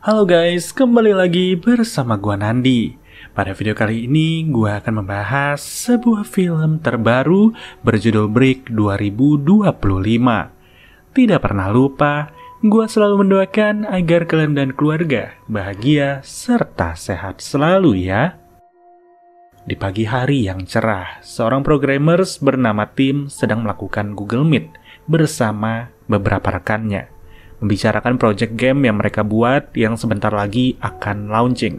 Halo guys, kembali lagi bersama gua Nandi. Pada video kali ini, gua akan membahas sebuah film terbaru berjudul Brick 2025. Tidak pernah lupa, gua selalu mendoakan agar kalian dan keluarga bahagia serta sehat selalu ya. Di pagi hari yang cerah, seorang programmers bernama Tim sedang melakukan Google Meet bersama beberapa rekannya, membicarakan project game yang mereka buat yang sebentar lagi akan launching.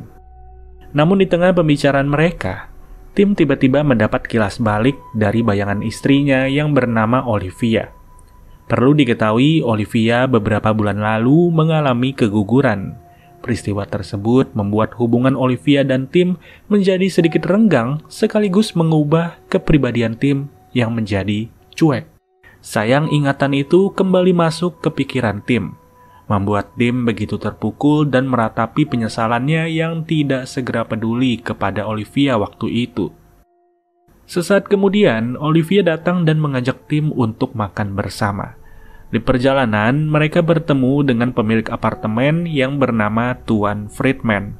Namun di tengah pembicaraan mereka, Tim tiba-tiba mendapat kilas balik dari bayangan istrinya yang bernama Olivia. Perlu diketahui, Olivia beberapa bulan lalu mengalami keguguran. Peristiwa tersebut membuat hubungan Olivia dan Tim menjadi sedikit renggang sekaligus mengubah kepribadian Tim yang menjadi cuek. Sayang, ingatan itu kembali masuk ke pikiran Tim, membuat Tim begitu terpukul dan meratapi penyesalannya yang tidak segera peduli kepada Olivia waktu itu. Sesaat kemudian, Olivia datang dan mengajak Tim untuk makan bersama. Di perjalanan, mereka bertemu dengan pemilik apartemen yang bernama Tuan Friedman.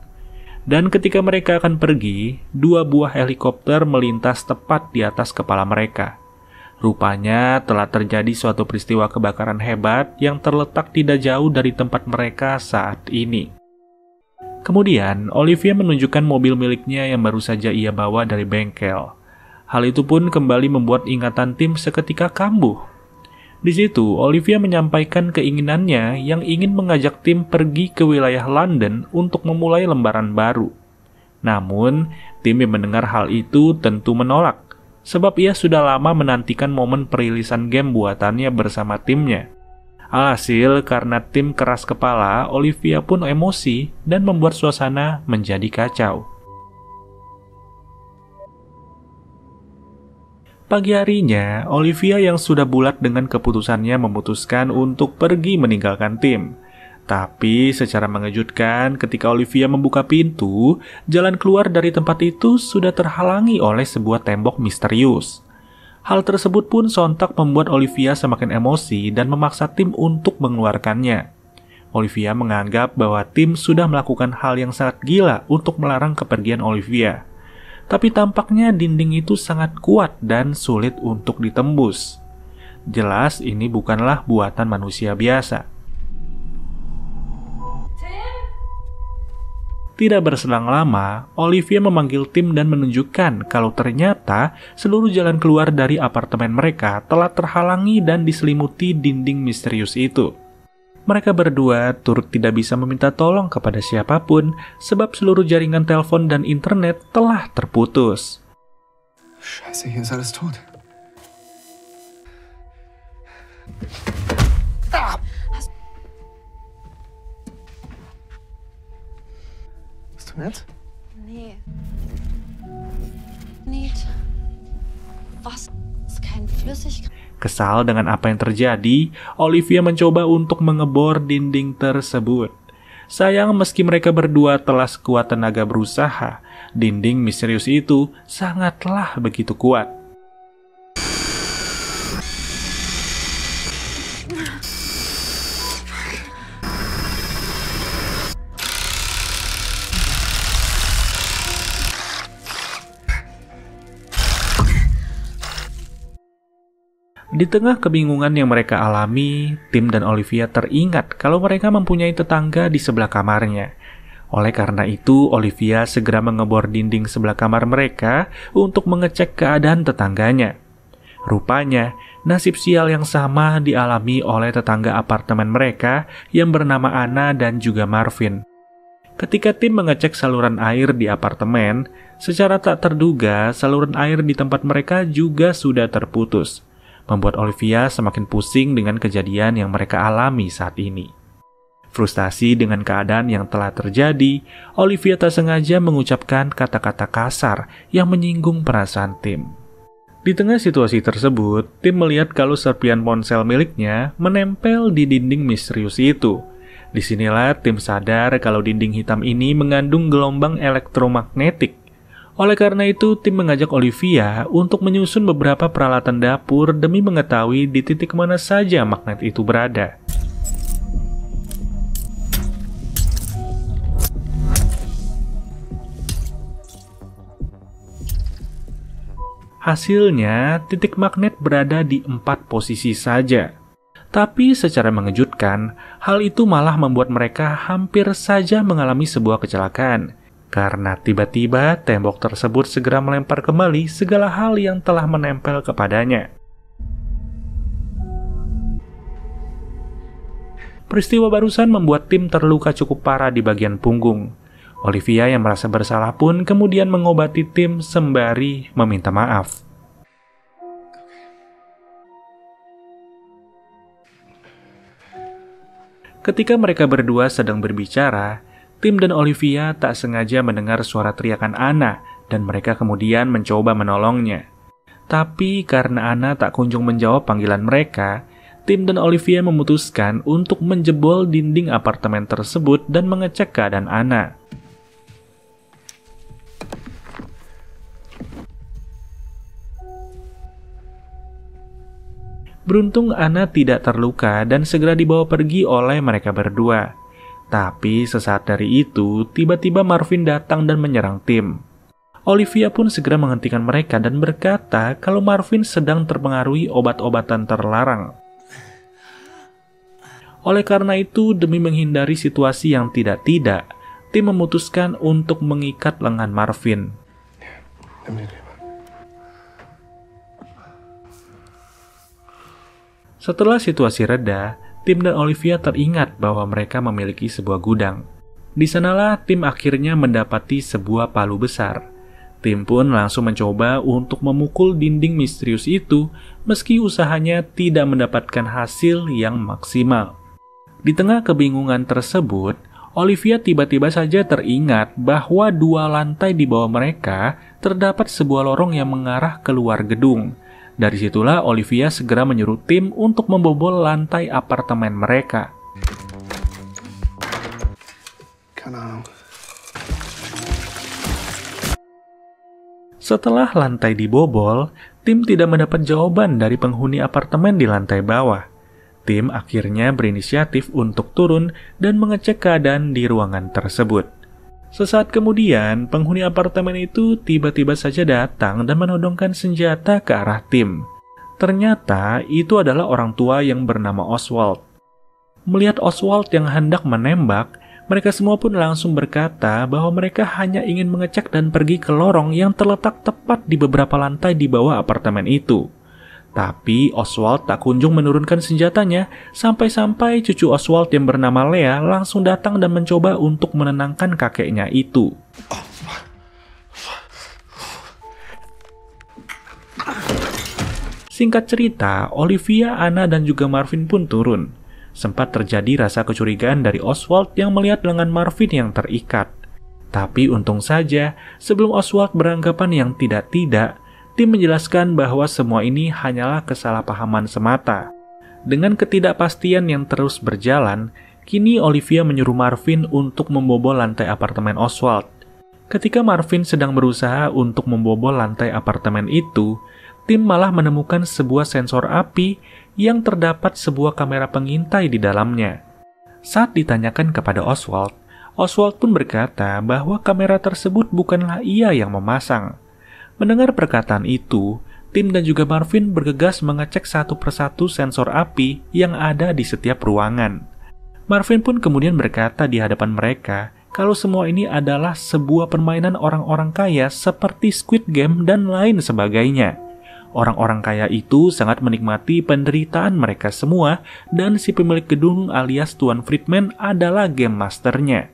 Dan ketika mereka akan pergi, dua buah helikopter melintas tepat di atas kepala mereka. Rupanya telah terjadi suatu peristiwa kebakaran hebat yang terletak tidak jauh dari tempat mereka saat ini. Kemudian, Olivia menunjukkan mobil miliknya yang baru saja ia bawa dari bengkel. Hal itu pun kembali membuat ingatan Tim seketika kambuh. Di situ, Olivia menyampaikan keinginannya yang ingin mengajak Tim pergi ke wilayah London untuk memulai lembaran baru. Namun, Tim yang mendengar hal itu tentu menolak, sebab ia sudah lama menantikan momen perilisan game buatannya bersama timnya. Alhasil, karena Tim keras kepala, Olivia pun emosi dan membuat suasana menjadi kacau. Pagi harinya, Olivia yang sudah bulat dengan keputusannya memutuskan untuk pergi meninggalkan Tim. Tapi secara mengejutkan, ketika Olivia membuka pintu, jalan keluar dari tempat itu sudah terhalangi oleh sebuah tembok misterius. Hal tersebut pun sontak membuat Olivia semakin emosi dan memaksa Tim untuk mengeluarkannya. Olivia menganggap bahwa Tim sudah melakukan hal yang sangat gila untuk melarang kepergian Olivia. Tapi tampaknya dinding itu sangat kuat dan sulit untuk ditembus. Jelas ini bukanlah buatan manusia biasa. Tidak berselang lama, Olivia memanggil Tim dan menunjukkan kalau ternyata seluruh jalan keluar dari apartemen mereka telah terhalangi dan diselimuti dinding misterius itu. Mereka berdua turut tidak bisa meminta tolong kepada siapapun sebab seluruh jaringan telepon dan internet telah terputus. Scheiße, hier ist alles tot. Bist du nett? Nee. Nicht. Was? Ist kein Flüssigkeit. Kesal dengan apa yang terjadi, Olivia mencoba untuk mengebor dinding tersebut. Sayang, meski mereka berdua telah sekuat tenaga berusaha, dinding misterius itu sangatlah begitu kuat. Di tengah kebingungan yang mereka alami, Tim dan Olivia teringat kalau mereka mempunyai tetangga di sebelah kamarnya. Oleh karena itu, Olivia segera mengebor dinding sebelah kamar mereka untuk mengecek keadaan tetangganya. Rupanya, nasib sial yang sama dialami oleh tetangga apartemen mereka yang bernama Anna dan juga Marvin. Ketika Tim mengecek saluran air di apartemen, secara tak terduga saluran air di tempat mereka juga sudah terputus, membuat Olivia semakin pusing dengan kejadian yang mereka alami saat ini. Frustasi dengan keadaan yang telah terjadi, Olivia tak sengaja mengucapkan kata-kata kasar yang menyinggung perasaan Tim. Di tengah situasi tersebut, Tim melihat kalau serpian ponsel miliknya menempel di dinding misterius itu. Disinilah Tim sadar kalau dinding hitam ini mengandung gelombang elektromagnetik. Oleh karena itu, Tim mengajak Olivia untuk menyusun beberapa peralatan dapur demi mengetahui di titik mana saja magnet itu berada. Hasilnya, titik magnet berada di 4 posisi saja. Tapi secara mengejutkan, hal itu malah membuat mereka hampir saja mengalami sebuah kecelakaan. Karena tiba-tiba tembok tersebut segera melempar kembali segala hal yang telah menempel kepadanya. Peristiwa barusan membuat Tim terluka cukup parah di bagian punggung. Olivia yang merasa bersalah pun kemudian mengobati Tim sembari meminta maaf. Ketika mereka berdua sedang berbicara, Tim dan Olivia tak sengaja mendengar suara teriakan Anna dan mereka kemudian mencoba menolongnya. Tapi karena Anna tak kunjung menjawab panggilan mereka, Tim dan Olivia memutuskan untuk menjebol dinding apartemen tersebut dan mengecek keadaan Anna. Beruntung Anna tidak terluka dan segera dibawa pergi oleh mereka berdua. Tapi sesaat dari itu, tiba-tiba Marvin datang dan menyerang Tim. Olivia pun segera menghentikan mereka dan berkata kalau Marvin sedang terpengaruhi obat-obatan terlarang. Oleh karena itu, demi menghindari situasi yang tidak-tidak, Tim memutuskan untuk mengikat lengan Marvin. Setelah situasi reda, Tim dan Olivia teringat bahwa mereka memiliki sebuah gudang. Di sanalah Tim akhirnya mendapati sebuah palu besar. Tim pun langsung mencoba untuk memukul dinding misterius itu, meski usahanya tidak mendapatkan hasil yang maksimal. Di tengah kebingungan tersebut, Olivia tiba-tiba saja teringat bahwa 2 lantai di bawah mereka terdapat sebuah lorong yang mengarah keluar gedung. Dari situlah Olivia segera menyuruh Tim untuk membobol lantai apartemen mereka. Setelah lantai dibobol, Tim tidak mendapat jawaban dari penghuni apartemen di lantai bawah. Tim akhirnya berinisiatif untuk turun dan mengecek keadaan di ruangan tersebut. Sesaat kemudian, penghuni apartemen itu tiba-tiba saja datang dan menodongkan senjata ke arah Tim. Ternyata itu adalah orang tua yang bernama Oswald. Melihat Oswald yang hendak menembak, mereka semua pun langsung berkata bahwa mereka hanya ingin mengecek dan pergi ke lorong yang terletak tepat di beberapa lantai di bawah apartemen itu. Tapi Oswald tak kunjung menurunkan senjatanya, sampai-sampai cucu Oswald yang bernama Lea langsung datang dan mencoba untuk menenangkan kakeknya itu. Singkat cerita, Olivia, Anna, dan juga Marvin pun turun. Sempat terjadi rasa kecurigaan dari Oswald yang melihat lengan Marvin yang terikat. Tapi untung saja, sebelum Oswald beranggapan yang tidak-tidak, Tim menjelaskan bahwa semua ini hanyalah kesalahpahaman semata. Dengan ketidakpastian yang terus berjalan, kini Olivia menyuruh Marvin untuk membobol lantai apartemen Oswald. Ketika Marvin sedang berusaha untuk membobol lantai apartemen itu, Tim malah menemukan sebuah sensor api yang terdapat sebuah kamera pengintai di dalamnya. Saat ditanyakan kepada Oswald, Oswald pun berkata bahwa kamera tersebut bukanlah ia yang memasang. Mendengar perkataan itu, Tim dan juga Marvin bergegas mengecek satu persatu sensor api yang ada di setiap ruangan. Marvin pun kemudian berkata di hadapan mereka kalau semua ini adalah sebuah permainan orang-orang kaya seperti Squid Game dan lain sebagainya. Orang-orang kaya itu sangat menikmati penderitaan mereka semua dan si pemilik gedung alias Tuan Friedman adalah game masternya.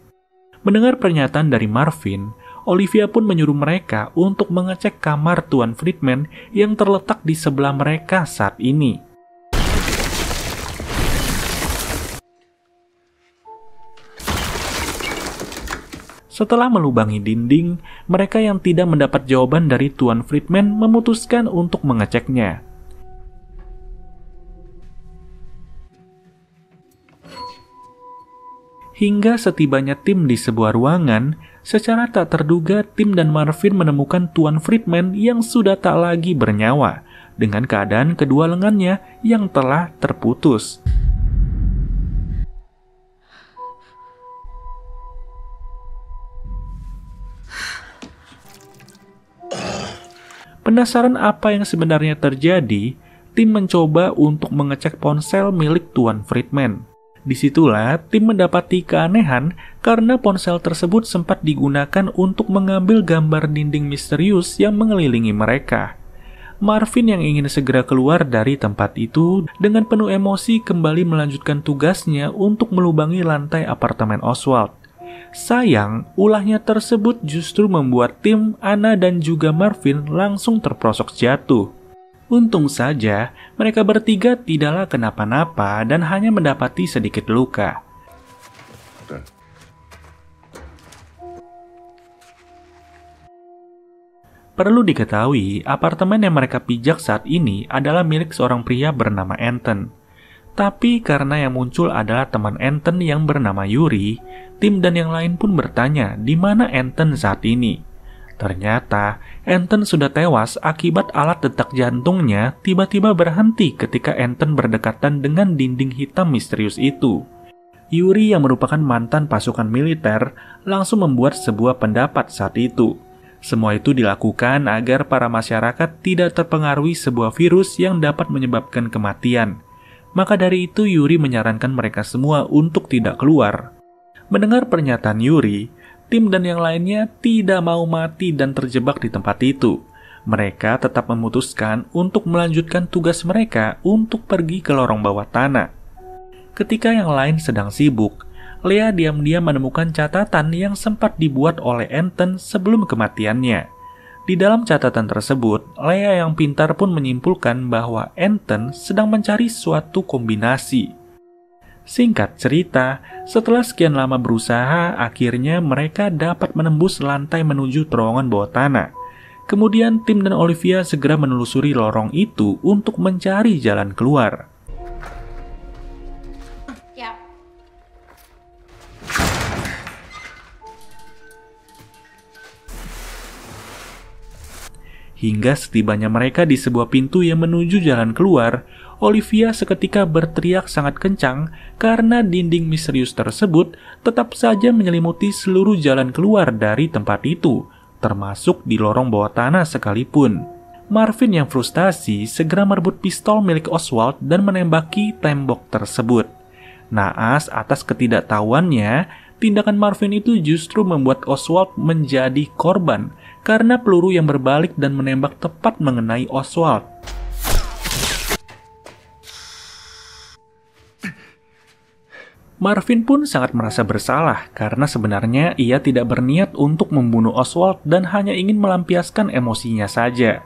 Mendengar pernyataan dari Marvin, Olivia pun menyuruh mereka untuk mengecek kamar Tuan Friedman yang terletak di sebelah mereka saat ini. Setelah melubangi dinding, mereka yang tidak mendapat jawaban dari Tuan Friedman memutuskan untuk mengeceknya. Hingga setibanya Tim di sebuah ruangan, secara tak terduga Tim dan Marvin menemukan Tuan Friedman yang sudah tak lagi bernyawa, dengan keadaan kedua lengannya yang telah terputus. Penasaran apa yang sebenarnya terjadi, tim mencoba untuk mengecek ponsel milik Tuan Friedman. Disitulah tim mendapati keanehan karena ponsel tersebut sempat digunakan untuk mengambil gambar dinding misterius yang mengelilingi mereka. Marvin yang ingin segera keluar dari tempat itu dengan penuh emosi kembali melanjutkan tugasnya untuk melubangi lantai apartemen Oswald. Sayang, ulahnya tersebut justru membuat tim Anna dan juga Marvin langsung terprosok jatuh. Untung saja, mereka bertiga tidaklah kenapa-napa dan hanya mendapati sedikit luka. Perlu diketahui, apartemen yang mereka pijak saat ini adalah milik seorang pria bernama Anton. Tapi karena yang muncul adalah teman Anton yang bernama Yuri, tim dan yang lain pun bertanya di mana Anton saat ini. Ternyata, Anton sudah tewas akibat alat detak jantungnya tiba-tiba berhenti ketika Anton berdekatan dengan dinding hitam misterius itu. Yuri yang merupakan mantan pasukan militer langsung membuat sebuah pendapat saat itu. Semua itu dilakukan agar para masyarakat tidak terpengaruhi sebuah virus yang dapat menyebabkan kematian. Maka dari itu Yuri menyarankan mereka semua untuk tidak keluar. Mendengar pernyataan Yuri, tim dan yang lainnya tidak mau mati dan terjebak di tempat itu. Mereka tetap memutuskan untuk melanjutkan tugas mereka untuk pergi ke lorong bawah tanah. Ketika yang lain sedang sibuk, Lea diam-diam menemukan catatan yang sempat dibuat oleh Anton sebelum kematiannya. Di dalam catatan tersebut, Lea yang pintar pun menyimpulkan bahwa Anton sedang mencari suatu kombinasi. Singkat cerita, setelah sekian lama berusaha, akhirnya mereka dapat menembus lantai menuju terowongan bawah tanah. Kemudian tim dan Olivia segera menelusuri lorong itu untuk mencari jalan keluar. Ja. Hingga setibanya mereka di sebuah pintu yang menuju jalan keluar, Olivia seketika berteriak sangat kencang karena dinding misterius tersebut tetap saja menyelimuti seluruh jalan keluar dari tempat itu, termasuk di lorong bawah tanah sekalipun. Marvin yang frustasi segera merebut pistol milik Oswald dan menembaki tembok tersebut. Naas atas ketidaktahuannya, tindakan Marvin itu justru membuat Oswald menjadi korban karena peluru yang berbalik dan menembak tepat mengenai Oswald. Marvin pun sangat merasa bersalah karena sebenarnya ia tidak berniat untuk membunuh Oswald dan hanya ingin melampiaskan emosinya saja.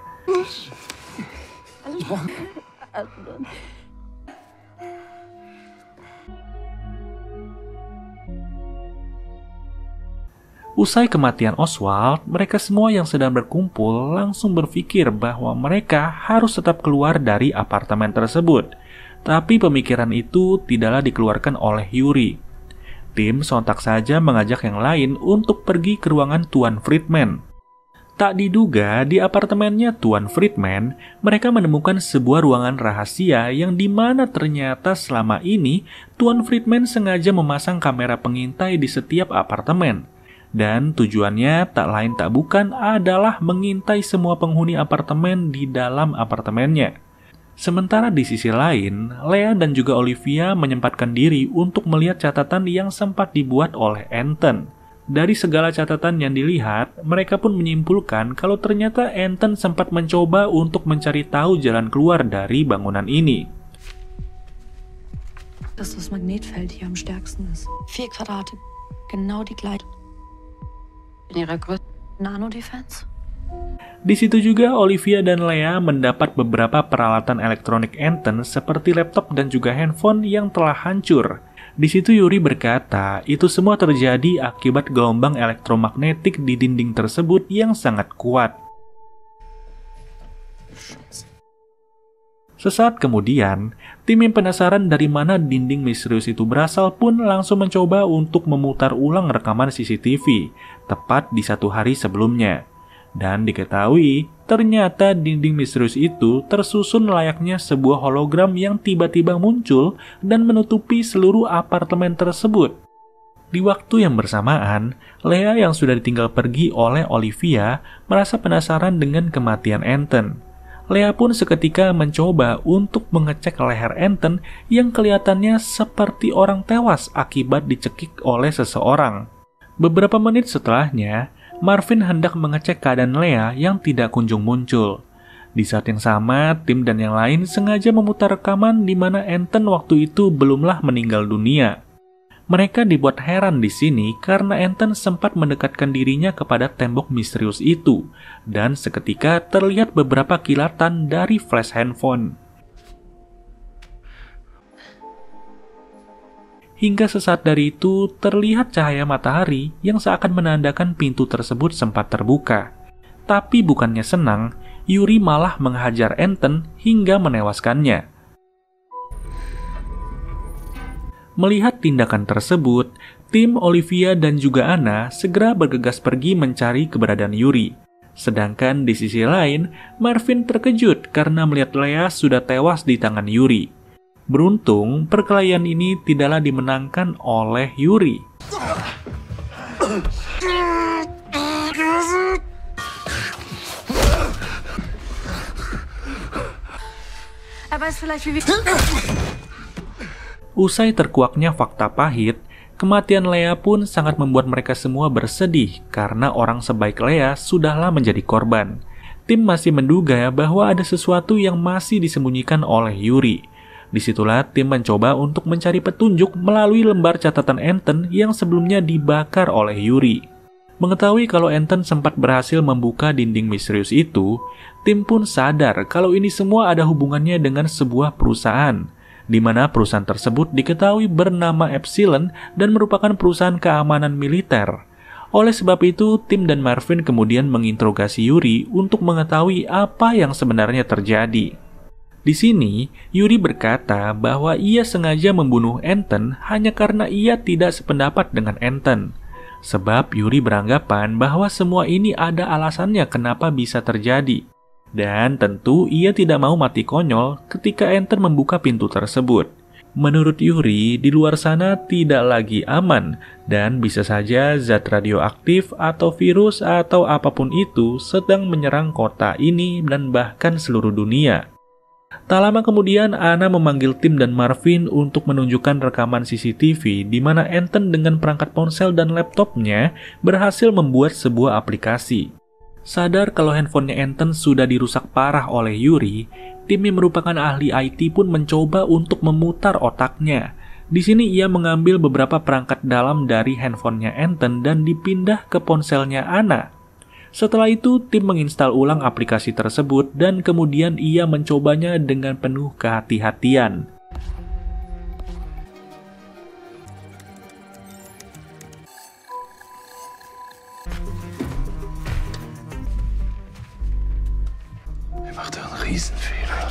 Usai kematian Oswald, mereka semua yang sedang berkumpul langsung berpikir bahwa mereka harus tetap keluar dari apartemen tersebut. Tapi pemikiran itu tidaklah dikeluarkan oleh Yuri. Tim sontak saja mengajak yang lain untuk pergi ke ruangan Tuan Friedman. Tak diduga, di apartemennya Tuan Friedman, mereka menemukan sebuah ruangan rahasia yang dimana ternyata selama ini Tuan Friedman sengaja memasang kamera pengintai di setiap apartemen. Dan tujuannya tak lain tak bukan adalah mengintai semua penghuni apartemen di dalam apartemennya. Sementara di sisi lain, Lea dan juga Olivia menyempatkan diri untuk melihat catatan yang sempat dibuat oleh Anton. Dari segala catatan yang dilihat, mereka pun menyimpulkan kalau ternyata Anton sempat mencoba untuk mencari tahu jalan keluar dari bangunan ini. Dass das Magnetfeld hier am stärksten ist. 4 Quadrate, genau die gleiche. In ihrer größten Nano-Defense. Di situ juga Olivia dan Lea mendapat beberapa peralatan elektronik Anton seperti laptop dan juga handphone yang telah hancur. Di situ Yuri berkata, itu semua terjadi akibat gelombang elektromagnetik di dinding tersebut yang sangat kuat. Sesaat kemudian, tim yang penasaran dari mana dinding misterius itu berasal pun langsung mencoba untuk memutar ulang rekaman CCTV, tepat di 1 hari sebelumnya. Dan diketahui, ternyata dinding misterius itu tersusun layaknya sebuah hologram yang tiba-tiba muncul dan menutupi seluruh apartemen tersebut. Di waktu yang bersamaan, Lea yang sudah ditinggal pergi oleh Olivia merasa penasaran dengan kematian Anton. Lea pun seketika mencoba untuk mengecek leher Anton yang kelihatannya seperti orang tewas akibat dicekik oleh seseorang. Beberapa menit setelahnya, Marvin hendak mengecek keadaan Lea yang tidak kunjung muncul. Di saat yang sama, tim dan yang lain sengaja memutar rekaman di mana Anton waktu itu belumlah meninggal dunia. Mereka dibuat heran di sini karena Anton sempat mendekatkan dirinya kepada tembok misterius itu, dan seketika terlihat beberapa kilatan dari flash handphone. Hingga sesaat dari itu terlihat cahaya matahari yang seakan menandakan pintu tersebut sempat terbuka. Tapi bukannya senang, Yuri malah menghajar Anton hingga menewaskannya. Melihat tindakan tersebut, tim Olivia dan juga Anna segera bergegas pergi mencari keberadaan Yuri. Sedangkan di sisi lain, Marvin terkejut karena melihat Lea sudah tewas di tangan Yuri. Beruntung, perkelahian ini tidaklah dimenangkan oleh Yuri. Usai terkuaknya fakta pahit, kematian Lea pun sangat membuat mereka semua bersedih karena orang sebaik Lea sudahlah menjadi korban. Tim masih menduga bahwa ada sesuatu yang masih disembunyikan oleh Yuri. Disitulah tim mencoba untuk mencari petunjuk melalui lembar catatan Anton yang sebelumnya dibakar oleh Yuri. Mengetahui kalau Anton sempat berhasil membuka dinding misterius itu, tim pun sadar kalau ini semua ada hubungannya dengan sebuah perusahaan, di mana perusahaan tersebut diketahui bernama Epsilon dan merupakan perusahaan keamanan militer. Oleh sebab itu, tim dan Marvin kemudian menginterogasi Yuri untuk mengetahui apa yang sebenarnya terjadi. Di sini, Yuri berkata bahwa ia sengaja membunuh Anton hanya karena ia tidak sependapat dengan Anton. Sebab Yuri beranggapan bahwa semua ini ada alasannya kenapa bisa terjadi. Dan tentu ia tidak mau mati konyol ketika Anton membuka pintu tersebut. Menurut Yuri, di luar sana tidak lagi aman dan bisa saja zat radioaktif atau virus atau apapun itu sedang menyerang kota ini dan bahkan seluruh dunia. Tak lama kemudian, Anna memanggil tim dan Marvin untuk menunjukkan rekaman CCTV di mana Anton dengan perangkat ponsel dan laptopnya berhasil membuat sebuah aplikasi. Sadar kalau handphonenya Anton sudah dirusak parah oleh Yuri, tim yang merupakan ahli IT pun mencoba untuk memutar otaknya. Di sini ia mengambil beberapa perangkat dalam dari handphonenya Anton dan dipindah ke ponselnya Anna. Setelah itu, tim menginstal ulang aplikasi tersebut dan kemudian ia mencobanya dengan penuh kehati-hatian. Er macht einen Riesenfehler.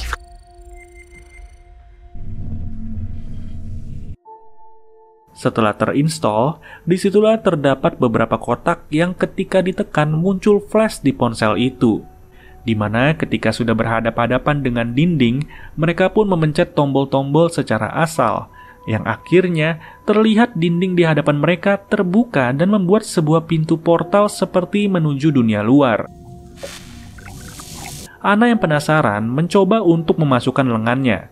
Setelah terinstall, disitulah terdapat beberapa kotak yang ketika ditekan muncul flash di ponsel itu. Di mana ketika sudah berhadapan-hadapan dengan dinding, mereka pun memencet tombol-tombol secara asal, yang akhirnya terlihat dinding di hadapan mereka terbuka dan membuat sebuah pintu portal seperti menuju dunia luar. Anna yang penasaran mencoba untuk memasukkan lengannya.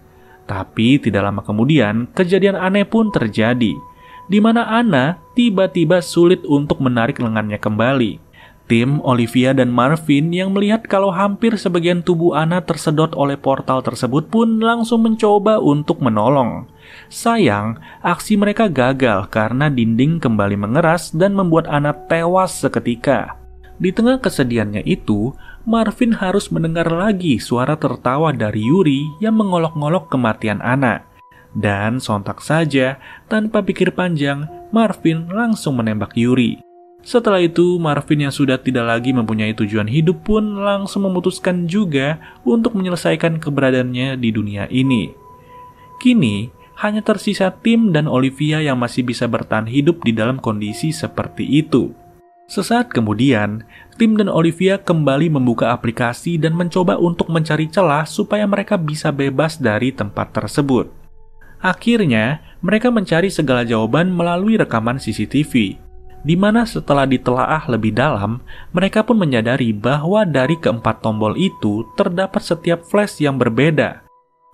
Tapi tidak lama kemudian, kejadian aneh pun terjadi, di mana Anna tiba-tiba sulit untuk menarik lengannya kembali. Tim Olivia dan Marvin yang melihat kalau hampir sebagian tubuh Anna tersedot oleh portal tersebut pun langsung mencoba untuk menolong. Sayang, aksi mereka gagal karena dinding kembali mengeras dan membuat Anna tewas seketika. Di tengah kesedihannya itu, Marvin harus mendengar lagi suara tertawa dari Yuri yang mengolok-ngolok kematian Anna. Dan sontak saja, tanpa pikir panjang, Marvin langsung menembak Yuri. Setelah itu, Marvin yang sudah tidak lagi mempunyai tujuan hidup pun langsung memutuskan juga untuk menyelesaikan keberadaannya di dunia ini. Kini, hanya tersisa Tim dan Olivia yang masih bisa bertahan hidup di dalam kondisi seperti itu. Sesaat kemudian, Tim dan Olivia kembali membuka aplikasi dan mencoba untuk mencari celah supaya mereka bisa bebas dari tempat tersebut. Akhirnya, Mereka mencari segala jawaban melalui rekaman CCTV, di mana setelah ditelaah lebih dalam, mereka pun menyadari bahwa dari keempat tombol itu terdapat setiap flash yang berbeda.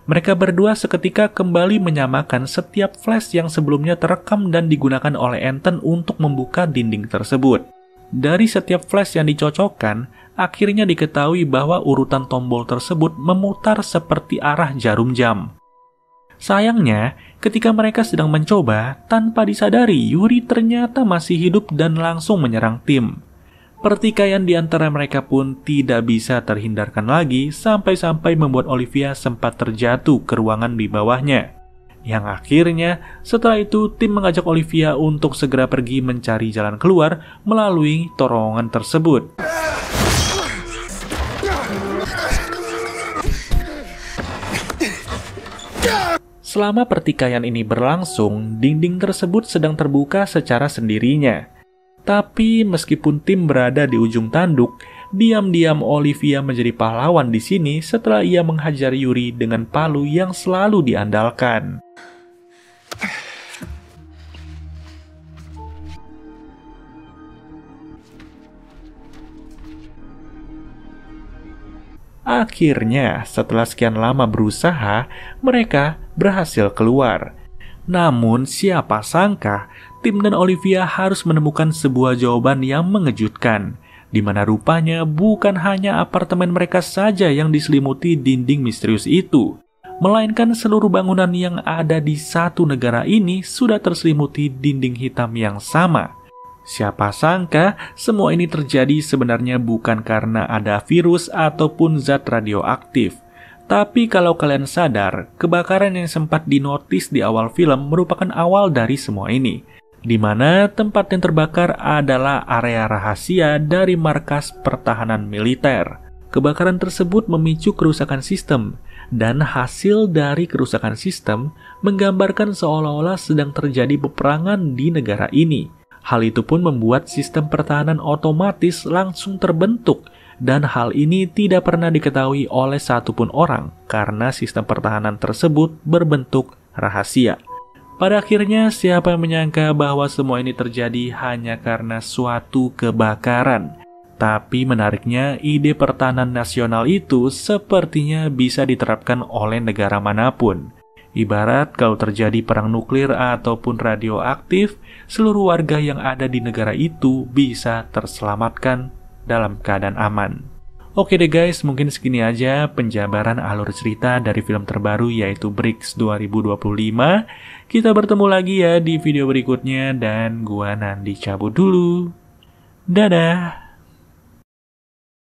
Mereka berdua seketika kembali menyamakan setiap flash yang sebelumnya terekam dan digunakan oleh Ethan untuk membuka dinding tersebut. Dari setiap flash yang dicocokkan, akhirnya diketahui bahwa urutan tombol tersebut memutar seperti arah jarum jam. Sayangnya, ketika mereka sedang mencoba, tanpa disadari Yuri ternyata masih hidup dan langsung menyerang tim. Pertikaian di antara mereka pun tidak bisa terhindarkan lagi sampai-sampai membuat Olivia sempat terjatuh ke ruangan di bawahnya. Yang akhirnya, setelah itu tim mengajak Olivia untuk segera pergi mencari jalan keluar melalui terowongan tersebut. Selama pertikaian ini berlangsung, dinding tersebut sedang terbuka secara sendirinya. Tapi meskipun tim berada di ujung tanduk, diam-diam Olivia menjadi pahlawan di sini setelah ia menghajar Yuri dengan palu yang selalu diandalkan. Akhirnya, setelah sekian lama berusaha, mereka berhasil keluar. Namun, siapa sangka, tim dan Olivia harus menemukan sebuah jawaban yang mengejutkan, di mana rupanya bukan hanya apartemen mereka saja yang diselimuti dinding misterius itu, melainkan seluruh bangunan yang ada di satu negara ini sudah terselimuti dinding hitam yang sama. Siapa sangka semua ini terjadi sebenarnya bukan karena ada virus ataupun zat radioaktif. Tapi kalau kalian sadar, kebakaran yang sempat dinotis di awal film merupakan awal dari semua ini, di mana tempat yang terbakar adalah area rahasia dari markas pertahanan militer. Kebakaran tersebut memicu kerusakan sistem, dan hasil dari kerusakan sistem menggambarkan seolah-olah sedang terjadi peperangan di negara ini. Hal itu pun membuat sistem pertahanan otomatis langsung terbentuk, dan hal ini tidak pernah diketahui oleh satupun orang karena sistem pertahanan tersebut berbentuk rahasia. Pada akhirnya, siapa yang menyangka bahwa semua ini terjadi hanya karena suatu kebakaran? Tapi menariknya, ide pertahanan nasional itu sepertinya bisa diterapkan oleh negara manapun. Ibarat kalau terjadi perang nuklir ataupun radioaktif, seluruh warga yang ada di negara itu bisa terselamatkan dalam keadaan aman. Oke deh guys, mungkin segini aja penjabaran alur cerita dari film terbaru yaitu Bricks 2025. Kita bertemu lagi ya di video berikutnya dan gua Nandi cabut dulu. Dadah!